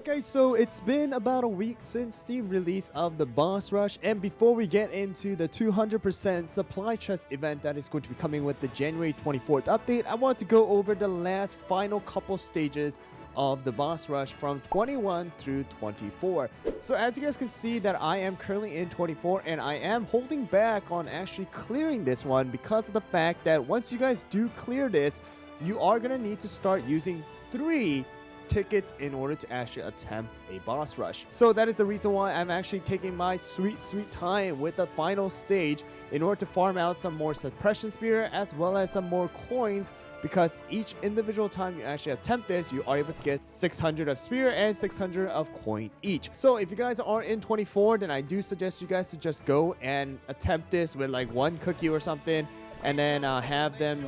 guys, so it's been about a week since the release of the boss rush, and before we get into the 200% supply chest event that is going to be coming with the January 24th update, I want to go over the last final couple stages of the boss rush from 21 through 24. So as you guys can see that I am currently in 24 and I am holding back on actually clearing this one because of the fact that once you guys do clear this, you are going to need to start using 3 tickets in order to actually attempt a boss rush. So that is the reason why I'm actually taking my sweet time with the final stage in order to farm out some more suppression spear as well as some more coins, because each individual time you actually attempt this, you are able to get 600 of spear and 600 of coin each. So if you guys are in 24, then I do suggest you guys to just go and attempt this with like 1 cookie or something, and then have them,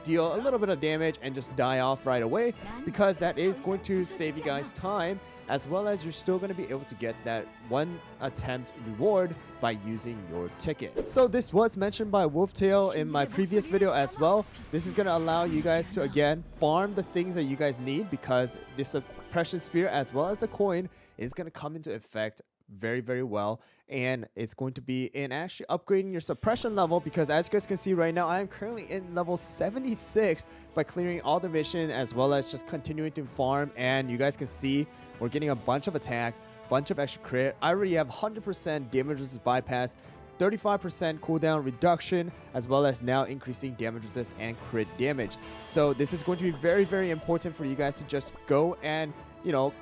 deal a little bit of damage and just die off right away, because that is going to save you guys time, as well as you're still going to be able to get that 1 attempt reward by using your ticket. So this was mentioned by Wolftail in my previous video as well. This is going to allow you guys to again farm the things that you guys need, because this suppression spear as well as the coin is going to come into effect very well, and it's going to be in actually upgrading your suppression level, because as you guys can see right now, I am currently in level 76 by clearing all the mission as well as just continuing to farm. And you guys can see we're getting a bunch of attack, bunch of extra crit. I already have 100% damage resist bypass, 35% cooldown reduction, as well as now increasing damage resist and crit damage. So this is going to be very important for you guys to just go and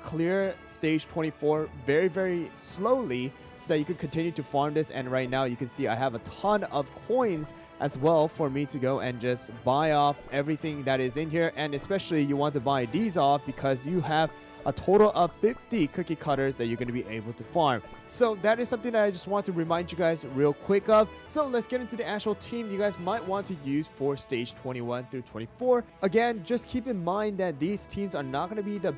clear stage 24 very slowly, so that you can continue to farm this. And right now you can see I have a ton of coins as well for me to go and just buy off everything that is in here. And especially you want to buy these off because you have a total of 50 cookie cutters that you're going to be able to farm. So that is something that I just want to remind you guys real quick of. So let's get into the actual team you guys might want to use for stage 21 through 24. Again, just keep in mind that these teams are not going to be the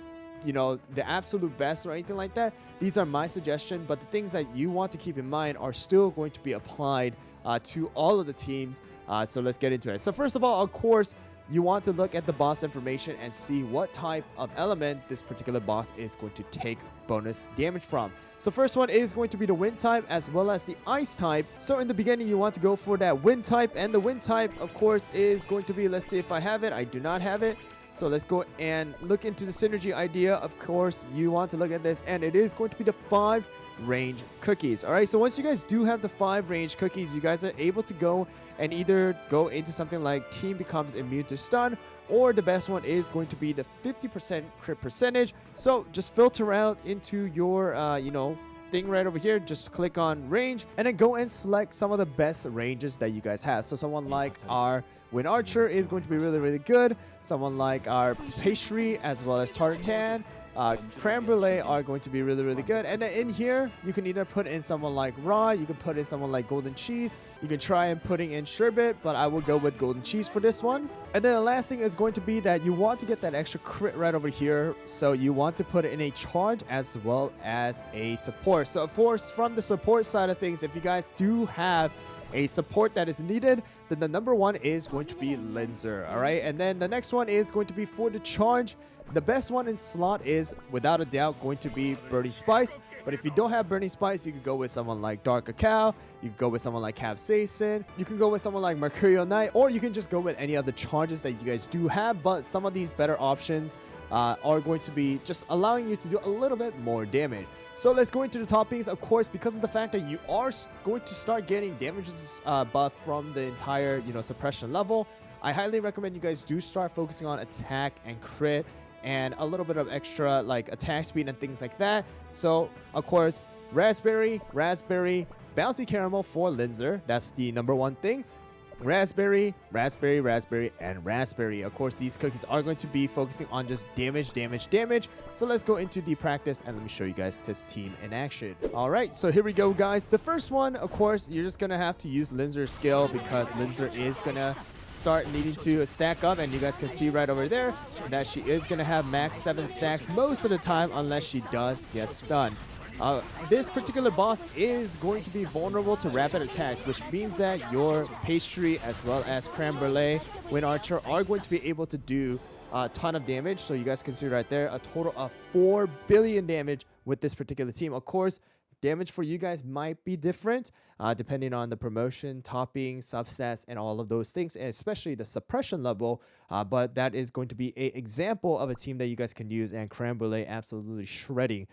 absolute best or anything like that. These are my suggestion, but the things that you want to keep in mind are still going to be applied to all of the teams. So let's get into it. So first of all, of course, you want to look at the boss information and see what type of element this particular boss is going to take bonus damage from. So first one is going to be the wind type as well as the ice type. So in the beginning, you want to go for that wind type, and the wind type, of course, is going to be, let's see if I have it. I do not have it. So let's go and look into the synergy idea. Of course, you want to look at this, and it is going to be the 5 range cookies. All right, so once you guys do have the 5 range cookies, you guys are able to go and either go into something like team becomes immune to stun, or the best one is going to be the 50% crit percentage. So just filter out into your thing right over here, just click on range and then go and select some of the best ranges that you guys have. So someone like our Wind Archer is going to be really good. Someone like our Pastry as well as Tartan, Creme Brulee are going to be really good. And then in here, you can either put in someone like Raw, you can put in someone like Golden Cheese, you can try and putting in Sherbet, but I will go with Golden Cheese for this one. And then the last thing is going to be that you want to get that extra crit right over here, so you want to put it in a charge as well as a support. So of course, from the support side of things, if you guys do have a support that is needed, then the number 1 is going to be Linzer. All right, and then the next one is going to be for the charge. The best one in slot is without a doubt going to be Burning Spice. But if you don't have Burning Spice, you could go with someone like Dark Cacao, you can go with someone like Capsaicin, you can go with someone like Mercurial Knight, or you can just go with any of the charges that you guys do have. But some of these better options are going to be just allowing you to do a little bit more damage. So let's go into the toppings. Of course, because of the fact that you are going to start getting damages buff from the entire suppression level, I highly recommend you guys do start focusing on attack and crit and a little bit of extra like attack speed and things like that. So of course, raspberry, bouncy caramel for Linzer. That's the number 1 thing. Raspberry, and raspberry. Of course, these cookies are going to be focusing on just damage. So let's go into the practice and let me show you guys this team in action. All right, so here we go, guys. The first one, of course, you're just gonna have to use Linzer's skill, because Linzer is gonna start needing to stack up, and you guys can see right over there that she is gonna have max 7 stacks most of the time, unless she does get stunned. This particular boss is going to be vulnerable to rapid attacks, which means that your Pastry as well as Creme Brulee, Wind Archer are going to be able to do a ton of damage. So you guys can see right there a total of 4 billion damage with this particular team. Of course, damage for you guys might be different depending on the promotion, topping, substats, and all of those things, and especially the suppression level. But that is going to be an example of a team that you guys can use, and Creme Brulee absolutely shredding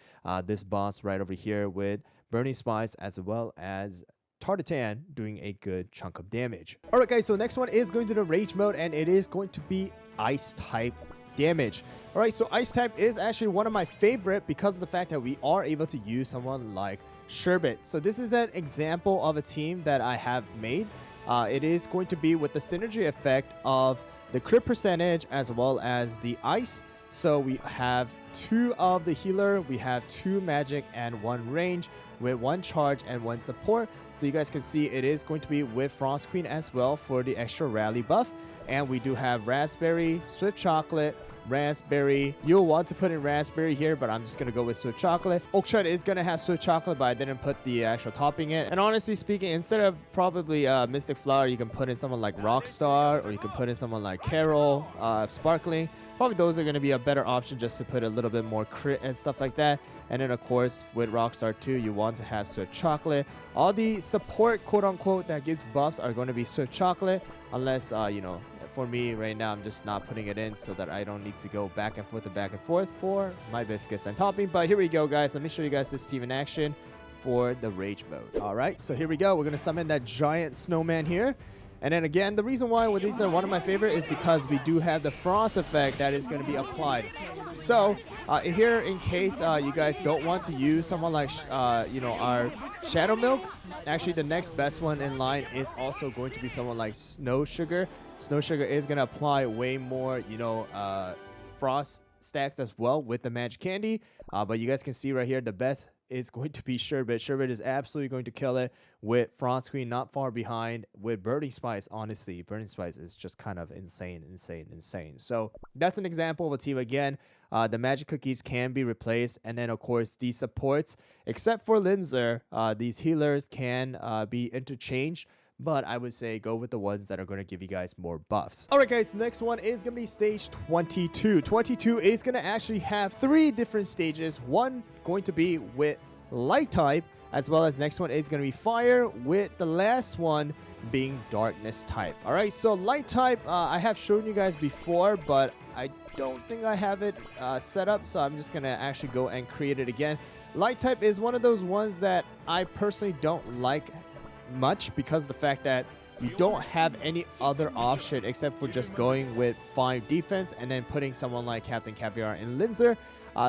this boss right over here with Burning Spice as well as Tartatan doing a good chunk of damage. Alright guys, so next one is going to the Rage mode, and it is going to be Ice type damage. Alright, so Ice type is actually one of my favorite because of the fact that we are able to use someone like Sherbet. So this is an example of a team that I have made. It is going to be with the synergy effect of the crit percentage as well as the ice. So we have 2 of the healer, we have 2 magic and 1 range with 1 charge and 1 support. So you guys can see it is going to be with Frost Queen as well for the extra rally buff. And we do have Raspberry, Swift Chocolate, Raspberry. You'll want to put in Raspberry here, but I'm just going to go with Swift Chocolate. Oakshot is going to have Swift Chocolate, but I didn't put the actual topping in. And honestly speaking, instead of probably Mystic Flower, you can put in someone like Rockstar, or you can put in someone like Carol, Sparkling. Probably those are going to be a better option just to put a little bit more crit and stuff like that. And then of course with Rockstar 2, you want to have Swift Chocolate. All the support quote unquote that gives buffs are going to be Swift Chocolate, unless you know, for me right now I'm just not putting it in so that I don't need to go back and forth for my biscuits and topping. But here we go guys, let me show you guys this team in action for the Rage mode. Alright, so here we go. We're going to summon that giant snowman here. And then again, the reason why these are one of my favorite is because we do have the frost effect that is going to be applied. So here, in case you guys don't want to use someone like you know, our Shadow Milk, actually the next best one in line is also going to be someone like Snow Sugar. Snow Sugar is going to apply way more, you know, frost stacks as well with the magic candy. But you guys can see right here, the best is going to be Sherbet. Sherbet is absolutely going to kill it with Frost Queen not far behind with Burning Spice. Honestly, Burning Spice is just kind of insane. So that's an example of a team. Again, the magic cookies can be replaced, and then of course these supports, except for Linzer, these healers can be interchanged. But I would say go with the ones that are going to give you guys more buffs. Alright guys, next one is going to be stage 22. 22 is going to actually have 3 different stages. One going to be with light type, as well as next one is going to be fire, with the last one being darkness type. Alright, so light type, I have shown you guys before, but I don't think I have it set up, so I'm just going to actually go and create it again. Light type is one of those ones that I personally don't like much because of the fact that you don't have any other option except for just going with 5 defense and then putting someone like Captain Caviar and Linzer.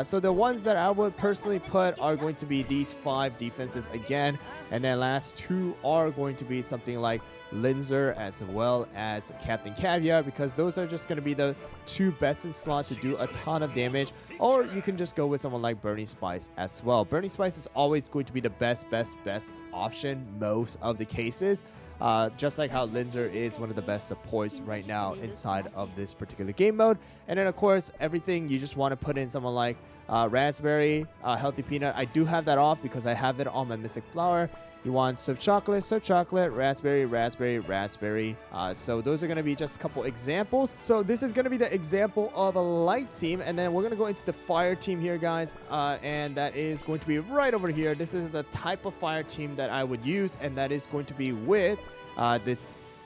So the ones that I would personally put are going to be these 5 defenses again, and then last 2 are going to be something like Linzer as well as Captain Caviar, because those are just going to be the 2 best in slot to do a ton of damage. Or you can just go with someone like Burning Spice as well. Burning Spice is always going to be the best option most of the cases. Just like how Linzer is one of the best supports right now inside of this particular game mode. And then of course everything you just want to put in someone like Raspberry, Healthy Peanut. I do have that off because I have it on my Mystic Flower. You want Swift Chocolate, Raspberry, Raspberry. So those are going to be just a couple examples. So this is going to be the example of a light team, and then we're going to go into the fire team here, guys. And that is going to be right over here. This is the type of fire team that I would use, and that is going to be with the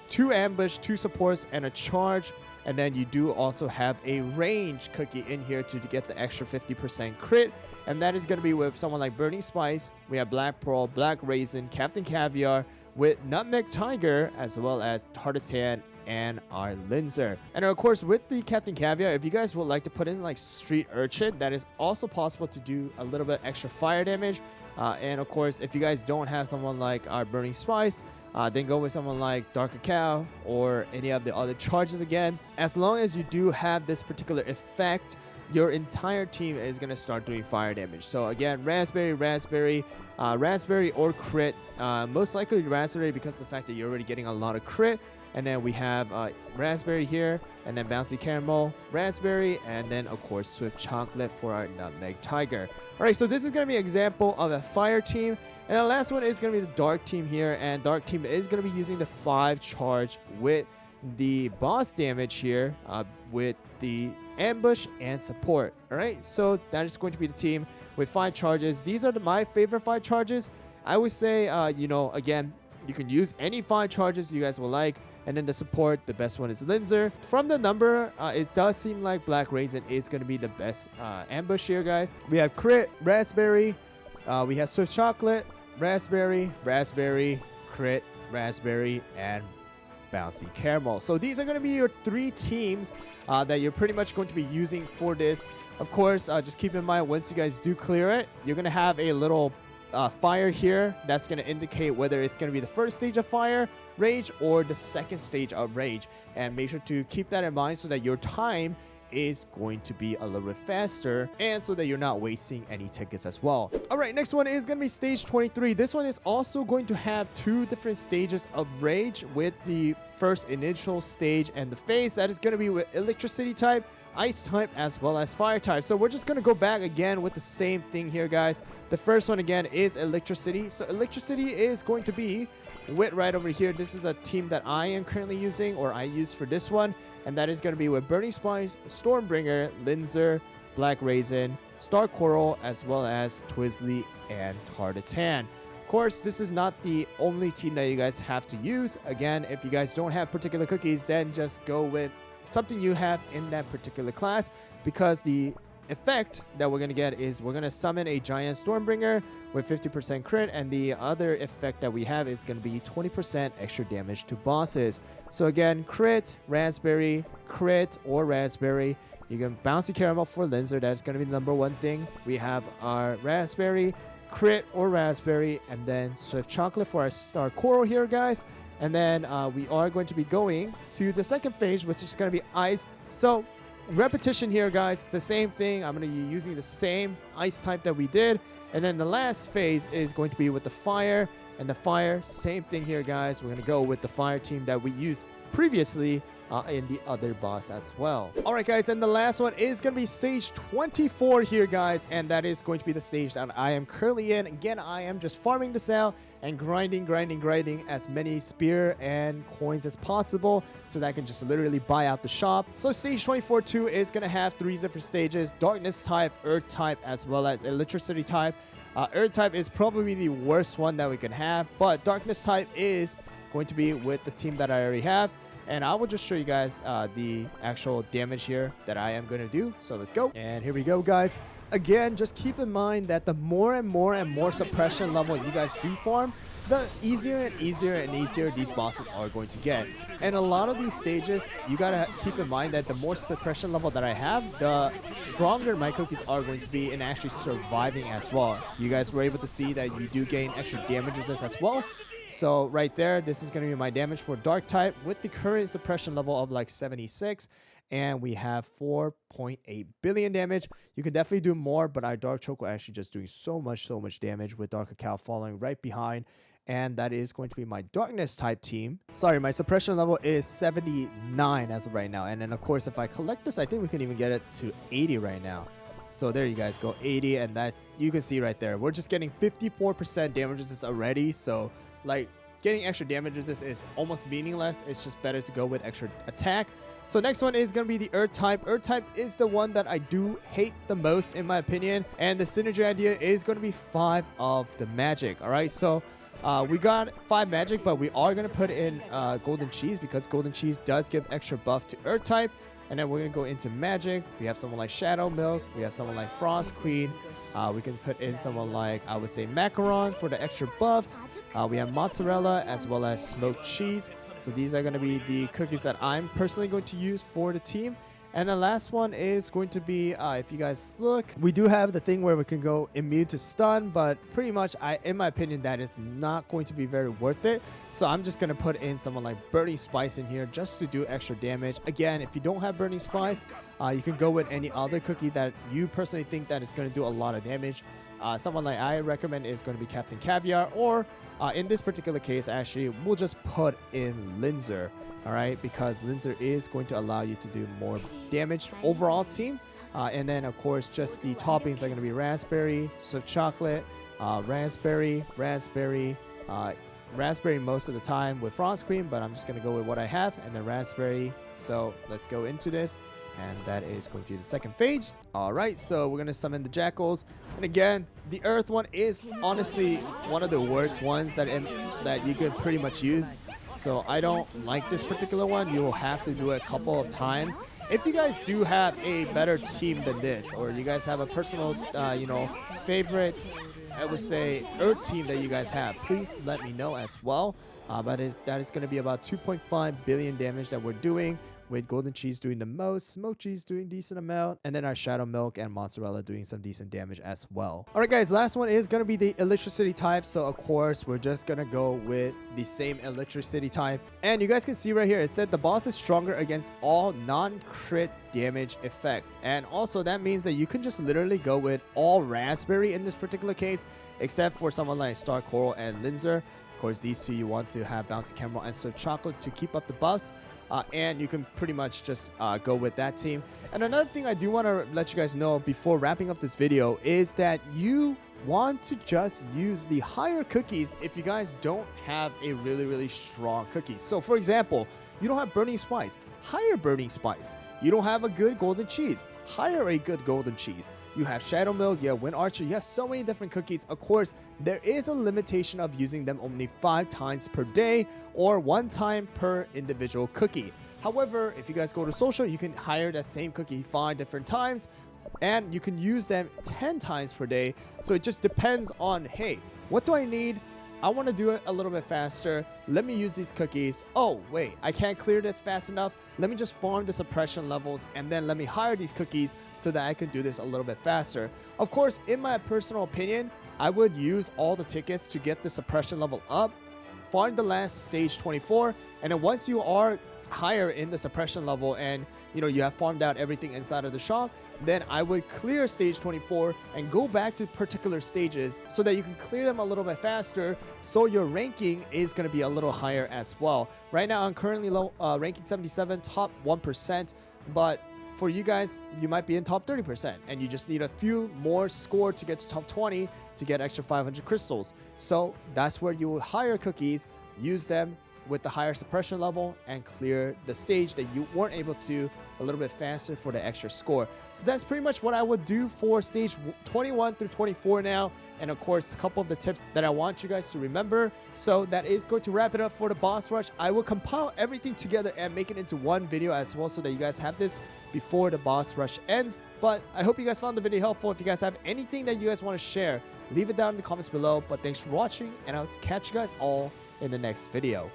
2 ambush, 2 supports, and a charge. And then you do also have a range cookie in here to get the extra 50% crit. And that is going to be with someone like Burning Spice. We have Black Pearl, Black Raisin, Captain Caviar, with Nutmeg Tiger, as well as Tartatan and our Linzer. And of course, with the Captain Caviar, if you guys would like to put in like Street Urchin, that is also possible to do a little bit extra fire damage. And of course, if you guys don't have someone like our Burning Spice, then go with someone like Dark Cacao or any of the other charges again. As long as you do have this particular effect, your entire team is going to start doing fire damage. So again, Raspberry or crit. Most likely Raspberry because of the fact that you're already getting a lot of crit. And then we have Raspberry here, and then Bouncy Caramel, Raspberry, and then of course Swift Chocolate for our Nutmeg Tiger. Alright, so this is going to be an example of a fire team. And the last one is going to be the dark team here, and dark team is going to be using the 5 charge with the boss damage here with the ambush, and support. All right, so that is going to be the team with 5 charges. These are my favorite 5 charges. I would say, again, you can use any 5 charges you guys will like. And then the support, the best one is Linzer. From the number, it does seem like Black Raisin is going to be the best ambush here, guys. We have Crit, Raspberry. We have Swift Chocolate, Raspberry, Raspberry, Crit, Raspberry, and Bouncy Caramel. So these are going to be your 3 teams that you're pretty much going to be using for this. Of course, just keep in mind, once you guys do clear it, you're going to have a little fire here that's going to indicate whether it's going to be the first stage of fire rage or the second stage of rage, and make sure to keep that in mind so that your time is going to be a little bit faster and so that you're not wasting any tickets as well. All right, next one is going to be stage 23. This one is also going to have 2 different stages of rage, with the first initial stage and the phase that is going to be with electricity type, ice type, as well as fire type. So we're just going to go back again with the same thing here, guys. The first one again is electricity. So electricity is going to be with right over here. This is a team that I am currently using, or I use for this one, and that is going to be with Burning Spice, Stormbringer, Linzer, Black Raisin, Star Coral, as well as Twizzly and Tartatan. Of course, this is not the only team that you guys have to use. Again, if you guys don't have particular cookies, then just go with something you have in that particular class, because the effect that we're going to get is we're going to summon a giant Stormbringer with 50% crit, and the other effect that we have is going to be 20% extra damage to bosses. So again, crit, raspberry, crit, or raspberry. You can Bouncy Caramel for Linzer. That's going to be the number 1 thing. We have our raspberry, crit, or raspberry, and then Swift Chocolate for our Star Coral here, guys. And then we are going to be going to the second phase, which is going to be ice. So repetition here, guys, the same thing. I'm going to be using the same ice type that we did. And then the last phase is going to be with the fire. And the fire, same thing here, guys. We're going to go with the fire team that we used previously in the other boss as well. All right, guys, and the last one is going to be stage 24 here, guys, and that is going to be the stage that I am currently in. Again, I am just farming this out and grinding as many spear and coins as possible so that I can just literally buy out the shop. So stage 24 too is going to have 3 different stages: darkness type, earth type, as well as electricity type. Earth type is probably the worst one that we can have, but darkness type is going to be with the team that I already have. And I will just show you guys the actual damage here that I am going to do. So let's go. And here we go, guys. Again, just keep in mind that the more and more suppression level you guys do farm, the easier and easier these bosses are going to get. And a lot of these stages, you gotta keep in mind that the more suppression level that I have, the stronger my cookies are going to be in actually surviving as well. You guys were able to see that you do gain extra damages as well. So right there, this is going to be my damage for dark type with the current suppression level of like 76. And we have 4.8 billion damage. You can definitely do more, but our dark choco actually just doing so much damage with dark cacao following right behind. And that is going to be my darkness type team. Sorry, my suppression level is 79 as of right now. And then of course, if I collect this, I think we can even get it to 80 right now. So there you guys go, 80, and that's, you can see right there, we're just getting 54% damage resist already. So like getting extra damage resist is almost meaningless. It's just better to go with extra attack. So next one is going to be the earth type. Earth type is the one that I do hate the most in my opinion. And the synergy idea is going to be 5 of the magic. All right, so we got 5 magic, but we are going to put in golden cheese because golden cheese does give extra buff to earth type. And then we're going to go into magic. We have someone like Shadow Milk. We have someone like Frost Queen. We can put in someone like, I would say, Macaron for the extra buffs. We have mozzarella as well as smoked cheese. So these are going to be the cookies that I'm personally going to use for the team. And the last one is going to be, if you guys look, we do have the thing where we can go immune to stun, but pretty much, in my opinion, that is not going to be very worth it. So I'm just going to put in someone like Burning Spice in here just to do extra damage. Again, if you don't have Burning Spice, you can go with any other cookie that you personally think that is going to do a lot of damage. Someone like I recommend is going to be Captain Caviar, or in this particular case, actually, we'll just put in Linzer. All right, because Linzer is going to allow you to do more damage overall team. And then, of course, just the toppings are going to be raspberry, swift chocolate, raspberry most of the time with frost cream, but I'm just going to go with what I have, and then raspberry. So let's go into this. And that is going to be the second phase. Alright, so we're going to summon the jackals. And again, the earth one is honestly one of the worst ones that you could pretty much use. So I don't like this particular one. You will have to do it a couple of times. If you guys do have a better team than this, or you guys have a personal, favorite, I would say, earth team that you guys have, please let me know as well. That is going to be about 2.5 billion damage that we're doing, with golden cheese doing the most, smoked cheese doing decent amount, and then our shadow milk and mozzarella doing some decent damage as well. Alright guys, last one is going to be the electricity type. So of course, we're just going to go with the same electricity type. And you guys can see right here, it said the boss is stronger against all non-crit damage effect. And also that means that you can just literally go with all raspberry in this particular case, except for someone like Star Coral and Linzer. Of course, these two you want to have bouncy caramel and swift chocolate to keep up the buffs. And you can pretty much just go with that team. And another thing I do want to let you guys know before wrapping up this video is that you want to just use the higher cookies if you guys don't have a really strong cookie. So for example, you don't have burning spice, higher burning spice. You don't have a good golden cheese, hire a good golden cheese. You have shadow milk, you have wind archer, you have so many different cookies. Of course, there is a limitation of using them only 5 times per day or 1 time per individual cookie. However, if you guys go to social, you can hire that same cookie 5 different times and you can use them 10 times per day. So it just depends on, hey, what do I need? I want to do it a little bit faster. Let me use these cookies. Oh, wait, I can't clear this fast enough. Let me just farm the suppression levels and then let me hire these cookies so that I can do this a little bit faster. Of course, in my personal opinion, I would use all the tickets to get the suppression level up, farm the last stage 24, and then once you are higher in the suppression level and you have farmed out everything inside of the shop, then I would clear stage 24 and go back to particular stages so that you can clear them a little bit faster, so your ranking is going to be a little higher as well. Right now I'm currently ranking 77, top 1%, but for you guys, you might be in top 30% and you just need a few more score to get to top 20 to get extra 500 crystals. So that's where you will hire cookies, use them with the higher suppression level, and clear the stage that you weren't able to a little bit faster for the extra score. So that's pretty much what I would do for stage 21 through 24 now. And of course, a couple of the tips that I want you guys to remember. So that is going to wrap it up for the boss rush. I will compile everything together and make it into one video as well so that you guys have this before the boss rush ends. But I hope you guys found the video helpful. If you guys have anything that you guys want to share, leave it down in the comments below. But thanks for watching, and I'll catch you guys all in the next video.